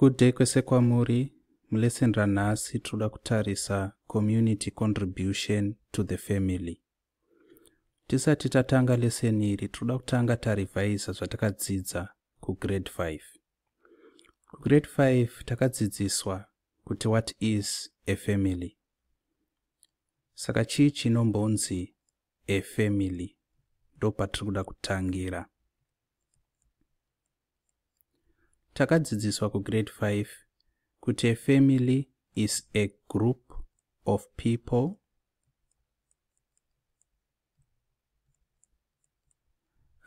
Good day kwese kwamuri. Mulesson ranhasi toda kutarisa community contribution to the family. Tisati tatanga lesson iri toda kutanga tarivhaisa zvatakadzidza kugrade 5. Kugrade 5 takadzidziswa kuti what is a family. Saka chii chinombonzi a family ndopatiri kuda kutangira. Takadzidziswa kugrade 5 kuti a family is a group of people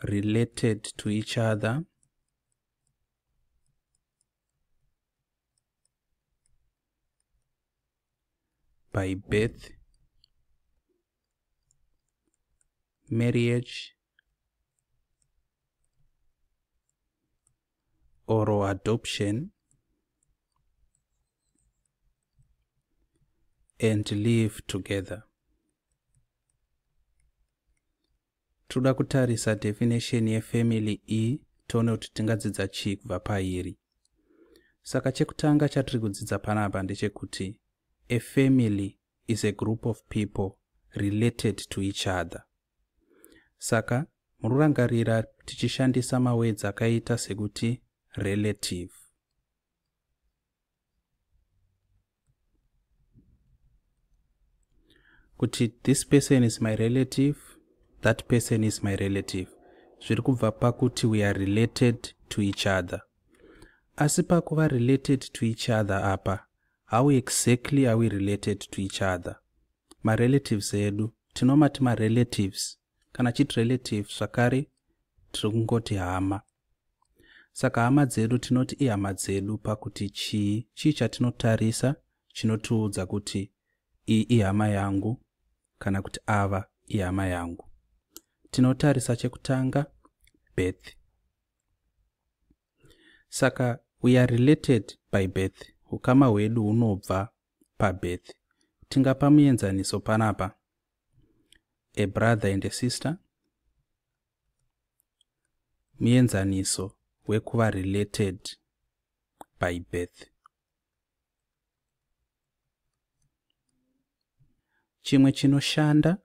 related to each other by birth, marriage, or adoption, and live together. Toda kutarisa definition ye family iyi tione kuti tingadzidza chii kubva pairi. Saka chekutanga chatiri kudzidza panapa ndechekuti a family is a group of people related to each other. Saka mururangarira tichishandisa mawords akaita sekuti relative. Kuti this person is my relative, that person is my relative. Zviri kubva pakuti we are related to each other. Asi pakuva related to each other apa, how exactly are we related to each other? Ma relatives edu, tinomati ma relatives. Kana chiti relatives zvakare tikungoti hama. Saka hama dzedu tinoti ihama dzedu pakuti chii chatinotarisa chinotiudza kuti iyi ihama yangu kana kuti ava ihama yangu. Tinotarisa chekutanga birth. Saka we are related by birth. Ukama hwedu hunobva pabirth. Tingapa muenzaniso panapa. A brother and a sister. Muenzaniso wekuva related by birth. Chimwe chinoshanda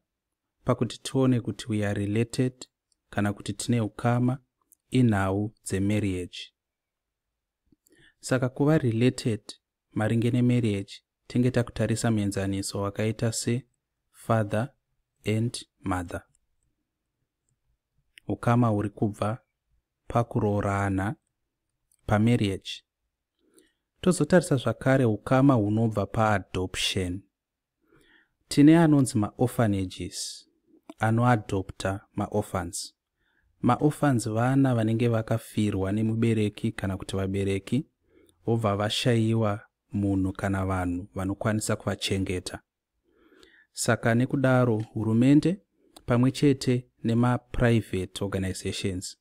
pakuti tione kuti we are related kana kuti tine ukama inhau dzemarriage. Saka kuva related maringe nemarriage tinge takutarisa muenzaniso wakaita se father and mother. Ukama huri kubva pakuroorana pamarriage. Tozotarisa zvakare ukama hunobva paadoption. Tine anonzi maorphanages, anoadopta maorphans. Maorphans vana vanenge vakafirwa nemubereki kana kuti vabereki vobva vashayiwa munhu kana vanhu vanokwanisa kuvachengeta. Saka nekudaro hurumende pamwe chete nema-private organizations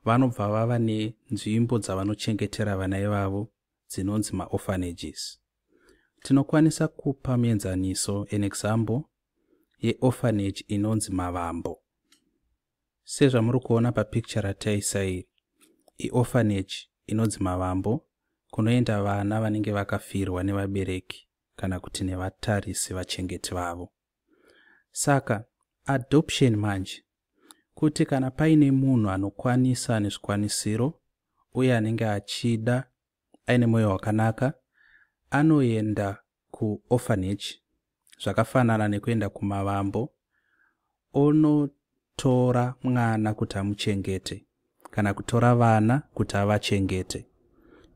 vanobva vava nenzvimbo dzavanochengetera vana ivavo dzinonzi maorphanages. Tinokwanisa kupa muenzaniso an example yeorphanage inonzi Mavambo. Sezvamuri kuona papicture rataisa iri, iorphanage inonzi Mavambo kunoenda vana vanenge vakafirwa nevabereki kana kuti nevatarisi vachengeti vavo. Saka adoption manje kuti kana paine munhu anokwanisa nezvikwanisiro uye anenge achida aine moyo wakanaka anoenda kuorphanage zvakafanana nekuenda kumavambo onotora mwana kuti amuchengete kana kutora vana kuti avachengete.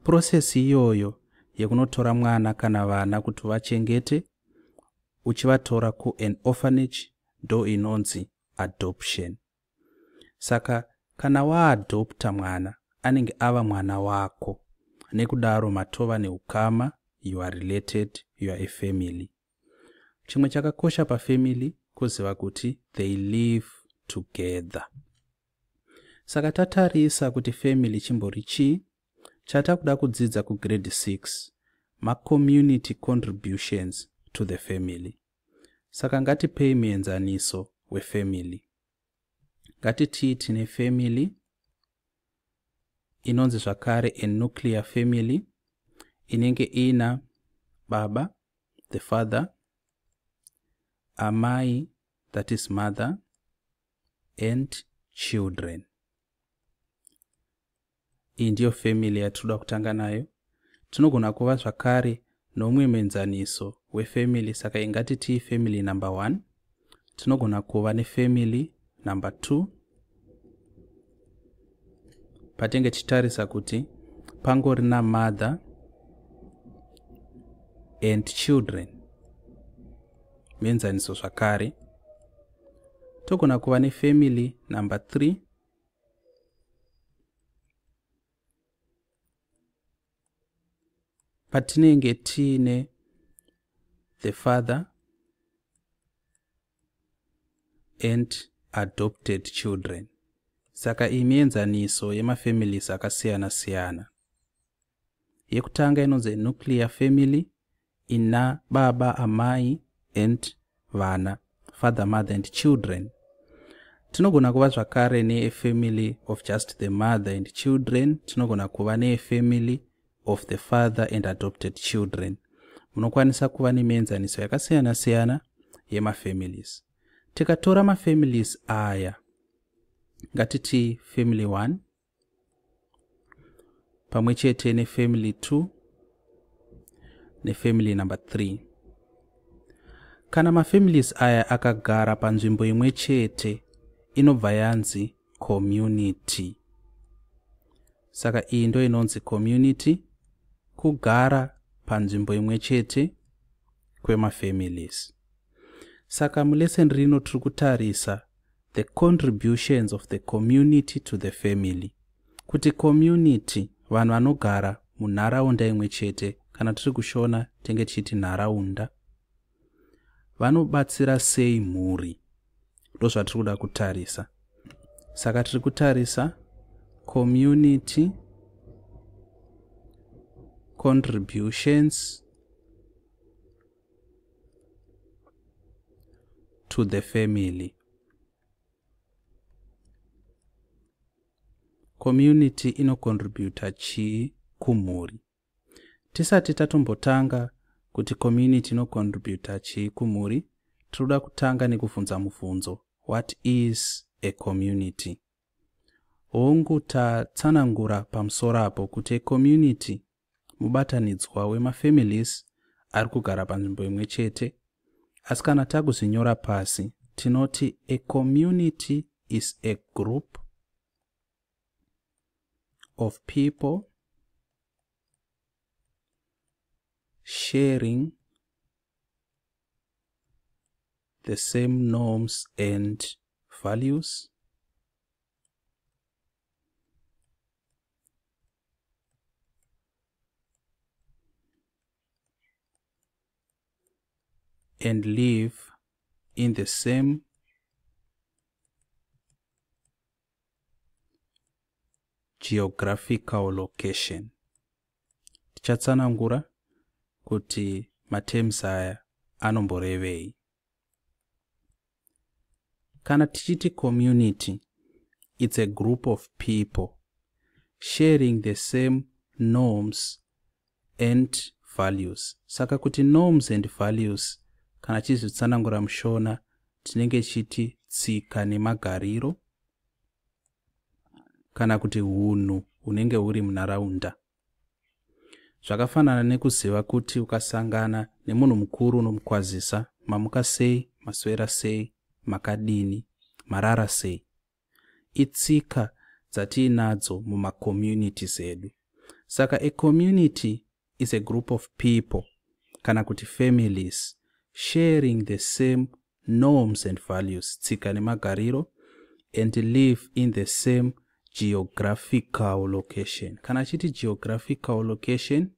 Process iyoyo yekunotora mwana kana vana kuti vachengete uchivatora ku an orphanage ndo inonzi adoption. Saka kana waadopta mwana anenge ava mwana wako, nekudaro matova neukama, you are related, you are a family. Chimwe chakakosha pafamily kuziva kuti they live together. Saka tatarisa kuti family chimbori chii, chatakuda kudzidza kugrade 6 ma-community contributions to the family. Saka ngatipei muenzaniso wefamily. Ngatiti tine family inonzi zvakare a nuclear family inenge ina baba, the father, amai, that is mother, and children. Iyi ndiyo family yatinoda kutanga nayo. Tinogona kuva zvakare nomwe muenzaniso wefamily, saka ingatiti family number 1. Tinogona kuva nefamily number 2. Patenge tichitarisa kuti pangorina mother and children, muenzaniso zvakare. Togona kuva nefamily number 3. Patinenge tiine the father and adopted children. Saka iyi mienzaniso yemafamilies akasiyana siyana. Yekutanga inonzi nuclear family, ina baba, amai and vana, father, mother and children. Tinogona kuva zvakare ne family of just the mother and children. Tinogona kuva ne family of the father and adopted children. Munokwanisa kuva nemienzaniso yakasiyana siyana yemafamilies. Tikatora mafamilies aya, ngatiti family 1 pamwechete ne family 2 ne family number 3. Kana mafamilies aya akagara panzvimbo imwechete, inobva yanzi community. Saka iyi ndo inonzi community, kugara panzvimbo imwechete kwemafamilies. Saka mulesson rino tiri kutarisa the contributions of the community to the family. Kuti community, vanhu vanogara munharaunda imwechete, kana tiri kushona tenge tichiti nharaunda, vanobatsira sei mhuri. Ndozvatiri kuda kutarisa. Saka tiri kutarisa community contributions to the family. Community inocontributa chii kumhuri. Tisati tatombotanga kuti community inocontributa chii kumhuri, tinoda kutanga nekubvunza mubvunzo, what is a community? Hongu tatsanangura pamusoro apo kuti a community mubatanidzwa wemafamilies ari kugara panzvimbo imwechete. Asi kana takuzvinyora pasi, tinoti a community is a group of people sharing the same norms and values and live in the same geographical location. Tichatsanangura kuti matems aya anomborevei. Kana tichiti community, it's a group of people sharing the same norms and values. Saka kuti norms and values, kana chizvitsanangura mushona, tinenge chiti tsika nemagariro, kana kuti hunhu hunenge huri munharaunda. Zvakafanana nekuziva kuti ukasangana nemunhu mukuru unomukwazisa, mamuka sei, maswera sei, makadini, marara sei. Itsika dzatiinadzo mumacommunities edu. Saka a community is a group of people, kana kuti families, sharing the same norms and values, tsika nemagariro, and live in the same geographical location. Kana chiti geographical location,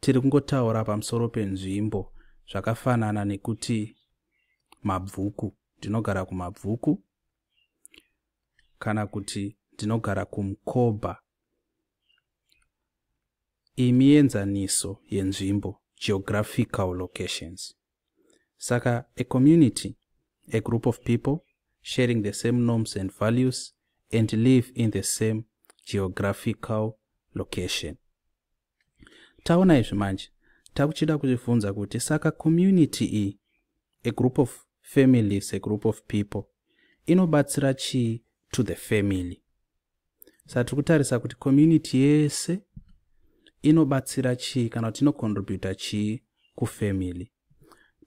tiri kungotaura pamusoro penzvimbo, zvakafanana nekuti mabvuku, ndinogara kumabvuku, kana kuti ndinogara kumkoba. Imienzaniso yenzvimbo, geographical locations. Saka a community, a group of people sharing the same norms and values and live in the same geographical location. taona izvi manje takuchida kuzvibvunza kuti saka community iyi, a group of families, a group of people, inobatsira chii to the family. Saka kutarisa kuti community yese inobatsira chii kana kuti inocontributa chii kufamily.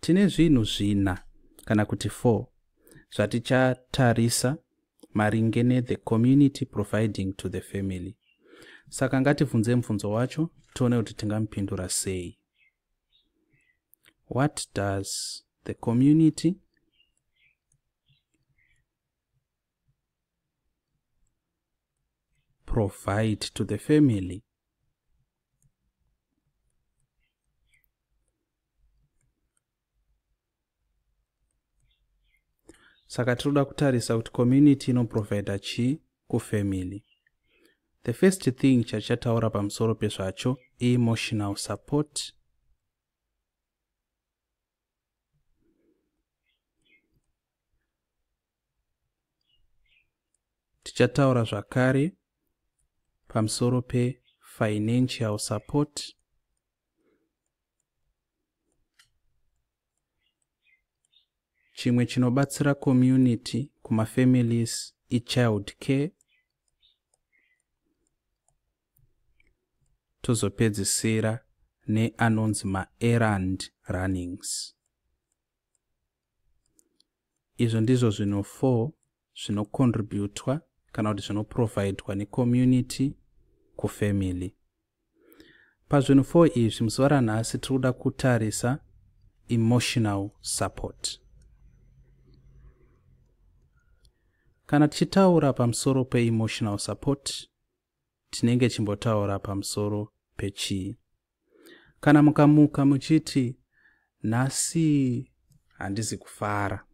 Tine zvinhu zvina kana kuti 4 zvatichatarisa maringe ne the community providing to the family. Saka ngativhunze mubvunzo wacho tione kuti tingamupindura sei. What does the community provide to the family? Saka tinoda kutarisa kuti community inoprovide chii kufamily. The first thing chachataura pamusoro pezvacho emotional support. Tichataura zvakare pamusoro pe financial support. Chimwe chinobatsira community kuma families child care. Tozopedzisira neanonzi errand runnings. Izvo ndizvo zvinhu 4 zvinocontributwa kana kuti zvinoprovidwa necommunity kufamily. Pazvinhu 4 izvi muzuva ranhasi tinoda kutarisa emotional support. Kana tichitaura pamusoro pe-emotional support, tinenge chimbotaura pamusoro pechii. Kana mukamuka muchiti nhasi handisi kufara,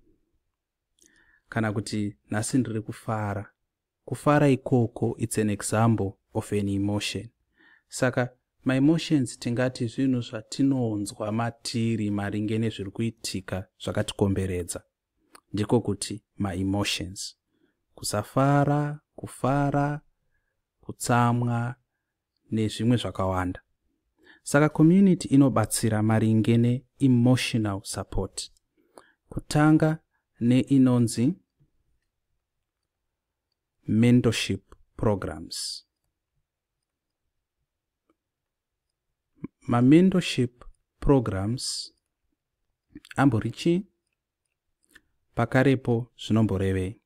kana kuti nhasi ndiri kufara, kufara ikoko it's an example of an emotion. Saka my emotions tingati zvinhu zvatinonzwa matiri maringe nezviri kuitika zvakatikomberedza. Ndiko kuti my emotions. Kusafara, kufara, kutsamwa nezvimwe zvakawanda. Saka community inobatsira maringe ne-emotional support. Kutanga inonzi mentorship programs. Ma-mentorship programs amborichi pakarepo zvinomborevei.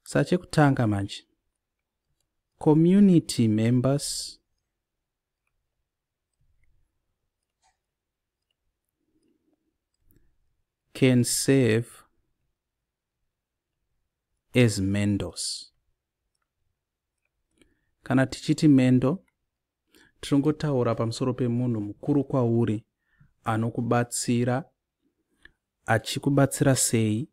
Sachekutanga manje, community members can serve as mentors. Kana tichiti mentor, tinongotaura pamusoro pemunhu mukuru kwauri anokubatsira, achikubatsira sei,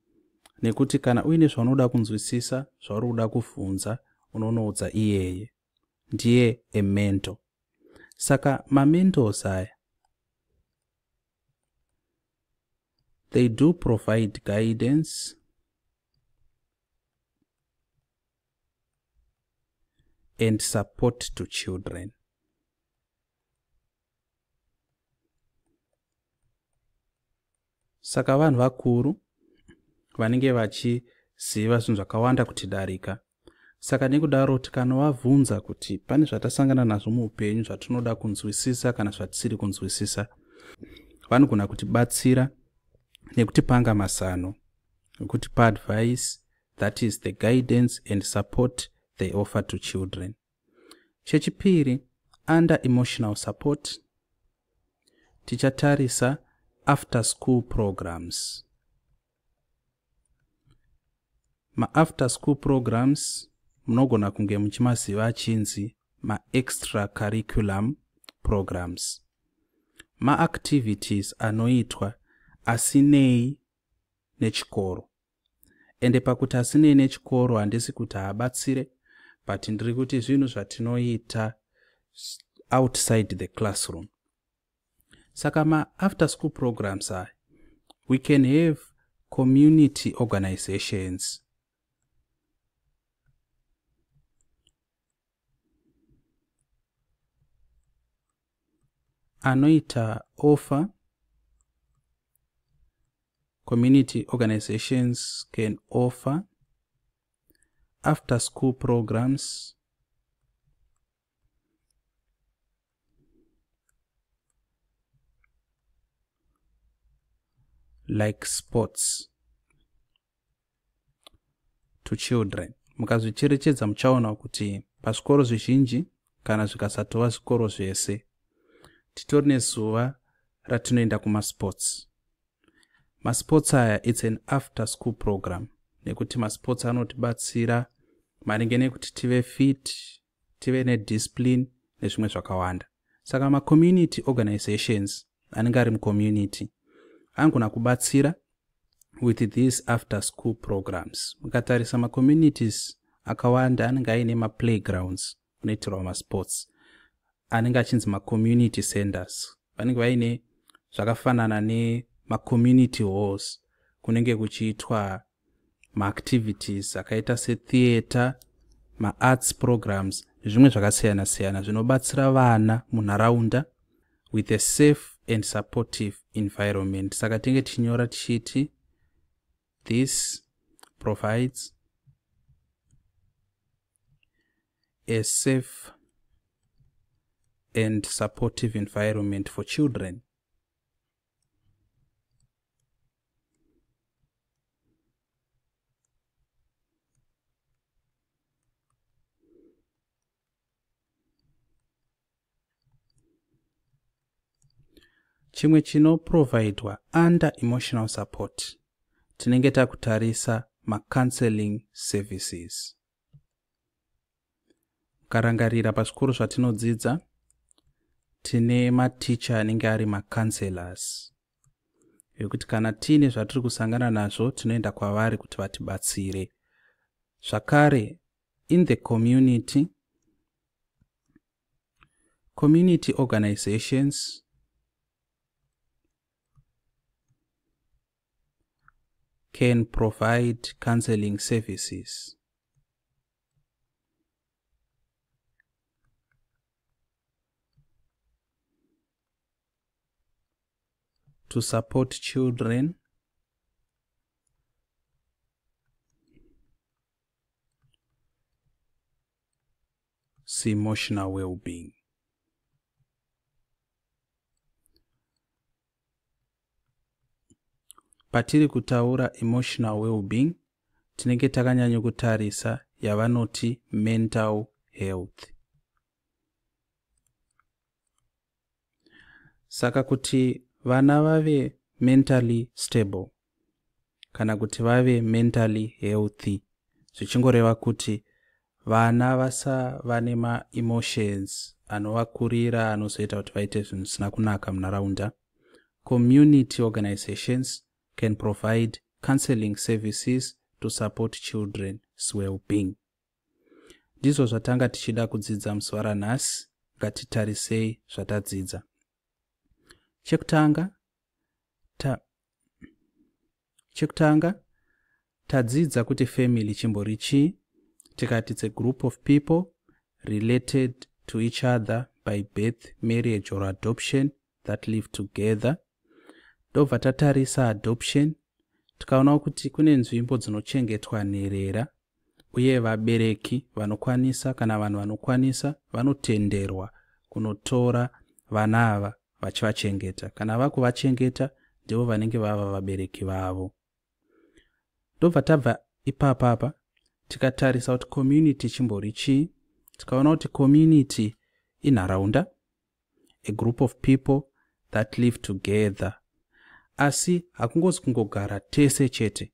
nekuti kana uine zvaunoda kunzwisisa, zvauri kuda kubvunza, unonoudza iyeye. Ndiye a mentor. Saka ma-mentors aya, they do provide guidance and support to children. Saka vanhu vakuru vanenge vachiziva zvinhu zvakawanda kutidarika. Saka nekudaro tikanavabvunza kuti pane zvatasangana nazvo muupenyu zvatinoda kunzwisisa kana zvatisiri kunzwisisa, vanogona kutibatsira nekutipanga mazano, nekutipa advice, that is the guidance and support they offer to children. Chechipiri, under emotional support, tichatarisa after school programs. Ma-after school programs munogona kunge muchimaziva achinzi ma-extra curriculum programs. Ma-activities anoitwa asinei nechikoro. Ende pakuti asinei nechikoro handisi kuti haabatsire, but ndiri kuti zvinhu zvatinoita outside the classroom. Saka ma-after school programs are, we can have community organizations. anoita offer. Community organizations can offer after school programs like sports to children. Mukazvicherechedza muchaona kuti pazvikoro zvizhinji kana zvikasatova zvikoro zvese titori nezuva ratinoenda kumasports. Masports aya it's an after school program nekuti masports anotibatsira maringe nekuti tive fit, tive nediscipline nezvimwe zvakawanda. Saka ma-community organizations anenge ari mucommunity angona kubatsira with these after school programs. Mukatarisa ma-communities akawanda anenge aine ma-playgrounds unoitirwa ma-sports anenge achinzi ma-community centers. Vanenge vaine zvakafanana ma-community halls kunenge kuchiitwa ma-activities akaita se-theater, ma-arts programs, zvimwe zvakasiyana siyana zvinobatsira vana munharaunda with a safe and supportive environment. Saka tinge tichinyora tichiti this provides a safe and supportive environment for children. Chimwe chinoprovidwa under emotional support tinenge takutarisa ma-counseling services. Karangarira pazvikoro zvatinodzidza tine maticha anenge ari ma-counselors yokuti kana tine zvatiri kusangana nazvo tinoenda kwavari kuti vatibatsire. Zvakare in the community organizations can provide counseling services. To support children emotional well-being. Patiri kutaura emotional well-being tinenge takanyanya kutarisa yavanoti mental health. Saka kuti vana vave mentally stable kana kuti vave mentally healthy zvichingoreva kuti vana vasava nema-emotions anovakurira anozoita kuti vaite zvinhu zvisina kunaka munharaunda. Community organizations can provide counseling services to support children's well-being. Ndizvo zvatanga tichida kudzidza musi ranhasi, ngatitarisei zvatadzidza. Chekutanga tadzidza kuti family chimbori chii, tikati it's a group of people related to each other by birth, marriage or adoption that live together. Ndobva tatarisa adoption tikaona kuti kune nzvimbo dzinochengetwa nherera uye vabereki vanokwanisa kana vanhu vanokwanisa vanotenderwa kunotora vana ava vachivachengeta. Kana vakuvachengeta ndivo vanenge vava vabereki vavo. Ndobva tabva ipapa tikatarisa kuti community chimbori chii, tikaona kuti community inharaunda, a group of people that live together. Asi hakungozi kungogara tese chete.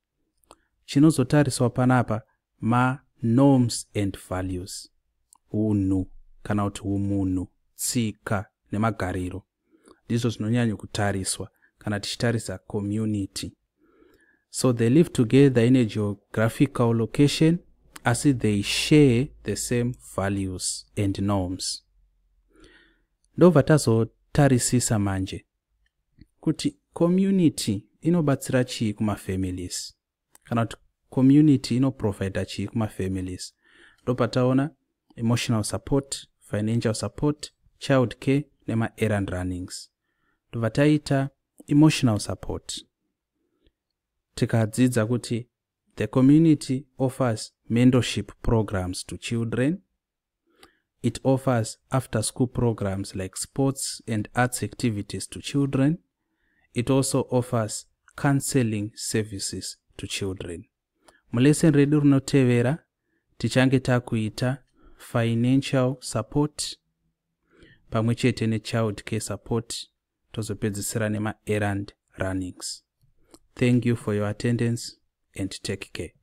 Chinozotariswa panapa ma-norms and values. Unhu kana kuti umunhu, tsika nemagariro. Ndizvo zvinonyanya kutariswa kana tichitarisa community. So they live together in a geographical location asi they share the same values and norms. Ndobva tazotarisisa manje kuti community inobatsira chii kuma-families kana kuti community inoprovide chii kuma-families. Ndobva taona emotional support, financial support, child care nema-errand runnings. Tobva taita emotional support. Tikadzidza kuti the community offers mentorship programs to children. It offers after-school programs like sports and arts activities to children. It also offers counseling services to children. Mulesson redu rinotevera tichange takuita financial support pamwe chete nechild care support, tozopedzisira nema-errand runnings. Thank you for your attendance and take care.